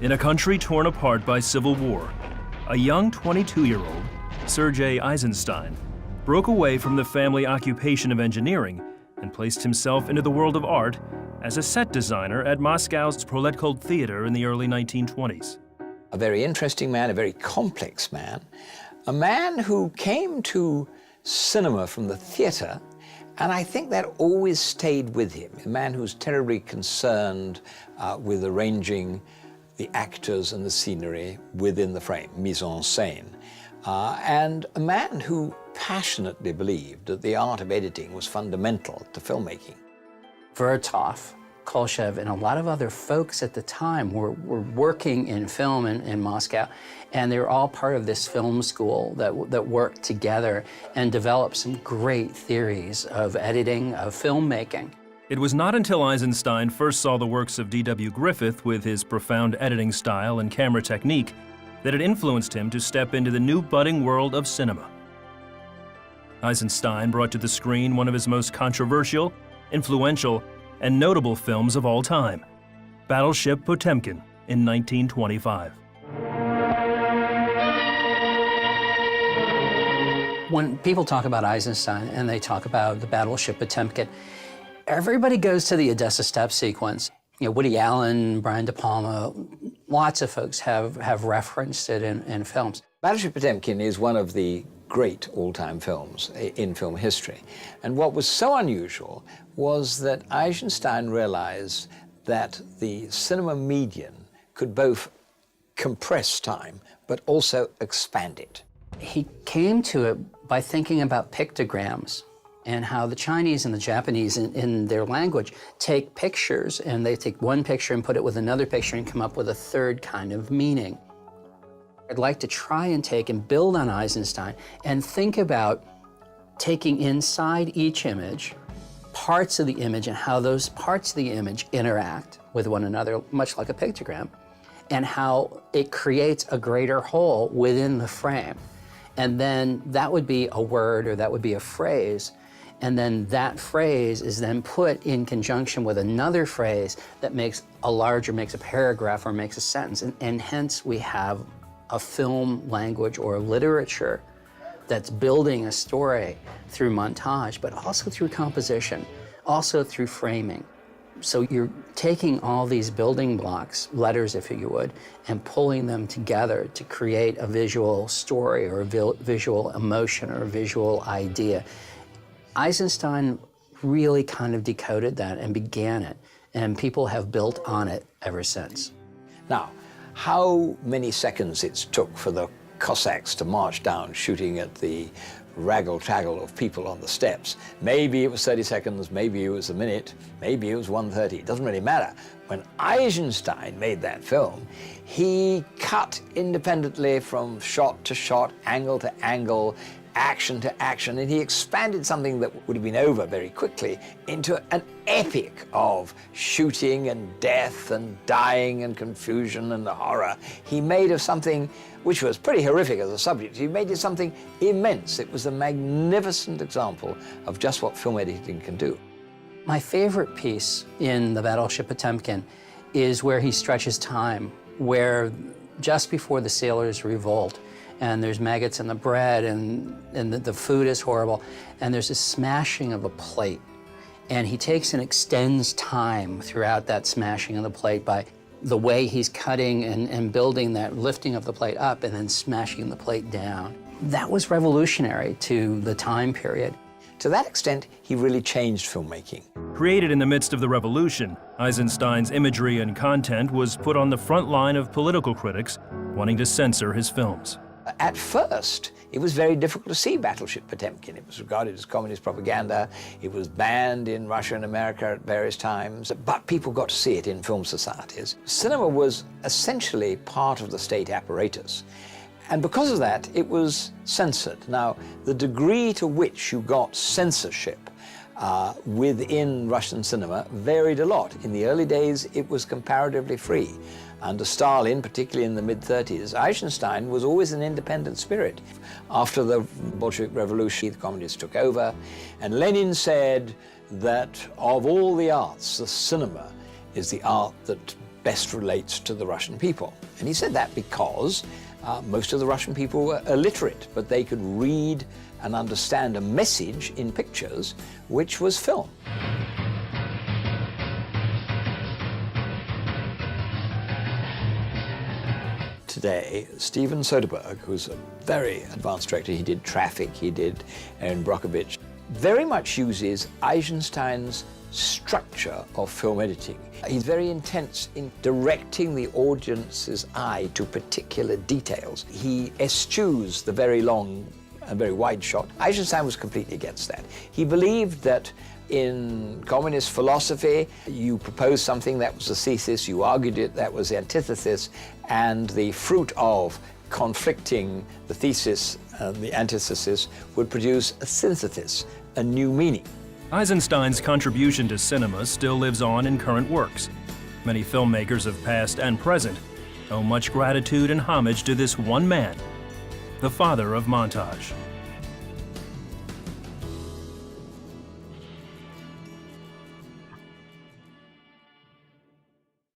In a country torn apart by civil war, a young 22-year-old, Sergei Eisenstein, broke away from the family occupation of engineering and placed himself into the world of art as a set designer at Moscow's Proletkult Theater in the early 1920s. A very interesting man, a very complex man, a man who came to cinema from the theater, and I think that always stayed with him. A man who's terribly concerned with arranging the actors and the scenery within the frame, mise en scène, and a man who passionately believed that the art of editing was fundamental to filmmaking. Vertov, Kolchev, and a lot of other folks at the time were working in film in Moscow, and they were all part of this film school that worked together and developed some great theories of editing, of filmmaking. It was not until Eisenstein first saw the works of D.W. Griffith with his profound editing style and camera technique that it influenced him to step into the new budding world of cinema. Eisenstein brought to the screen one of his most controversial, influential, and notable films of all time, Battleship Potemkin in 1925. When people talk about Eisenstein and they talk about the Battleship Potemkin, everybody goes to the Odessa Steppe sequence. You know, Woody Allen, Brian De Palma, lots of folks have referenced it in films. Battleship Potemkin is one of the great all-time films in film history. And what was so unusual was that Eisenstein realized that the cinema medium could both compress time, but also expand it. He came to it by thinking about pictograms and how the Chinese and the Japanese in their language take pictures, and they take one picture and put it with another picture and come up with a third kind of meaning. I'd like to try and take and build on Eisenstein and think about taking inside each image parts of the image and how those parts of the image interact with one another, much like a pictogram, and how it creates a greater whole within the frame. And then that would be a word or that would be a phrase, and then that phrase is then put in conjunction with another phrase that makes a paragraph or makes a sentence, and hence we have a film language or literature that's building a story through montage, but also through composition, also through framing. So you're taking all these building blocks, letters if you would, and pulling them together to create a visual story or a visual emotion or a visual idea. Eisenstein really kind of decoded that and began it, and people have built on it ever since. Now, how many seconds it took for the Cossacks to march down shooting at the raggle-taggle of people on the steps. Maybe it was 30 seconds, maybe it was a minute, maybe it was 1:30. It doesn't really matter. When Eisenstein made that film, he cut independently from shot to shot, angle to angle, action to action, and he expanded something that would have been over very quickly into an epic of shooting and death and dying and confusion and horror. He made of something which was pretty horrific as a subject, he made it something immense. It was a magnificent example of just what film editing can do. My favorite piece in the Battleship Potemkin is where he stretches time, where just before the sailors revolt, and there's maggots in the bread, and the food is horrible, and there's a smashing of a plate. And he takes and extends time throughout that smashing of the plate by the way he's cutting and building that, lifting of the plate up and then smashing the plate down. That was revolutionary to the time period. To that extent, he really changed filmmaking. Created in the midst of the revolution, Eisenstein's imagery and content was put on the front line of political critics wanting to censor his films. At first, it was very difficult to see Battleship Potemkin. It was regarded as communist propaganda. It was banned in Russia and America at various times, but people got to see it in film societies. Cinema was essentially part of the state apparatus. And because of that, it was censored. Now, the degree to which you got censorship within Russian cinema varied a lot. In the early days, it was comparatively free. Under Stalin, particularly in the mid-30s, Eisenstein was always an independent spirit. After the Bolshevik Revolution, the communists took over, and Lenin said that of all the arts, the cinema is the art that best relates to the Russian people. And he said that because most of the Russian people were illiterate, but they could read and understand a message in pictures, which was film. Today, Steven Soderbergh, who's a very advanced director, he did Traffic, he did Erin Brockovich, very much uses Eisenstein's structure of film editing. He's very intense in directing the audience's eye to particular details. He eschews the very long and very wide shot. Eisenstein was completely against that. He believed that in communist philosophy, you proposed something, that was a thesis, you argued it, that was the antithesis, and the fruit of conflicting the thesis and the antithesis would produce a synthesis, a new meaning. Eisenstein's contribution to cinema still lives on in current works. Many filmmakers of past and present owe much gratitude and homage to this one man, the father of montage.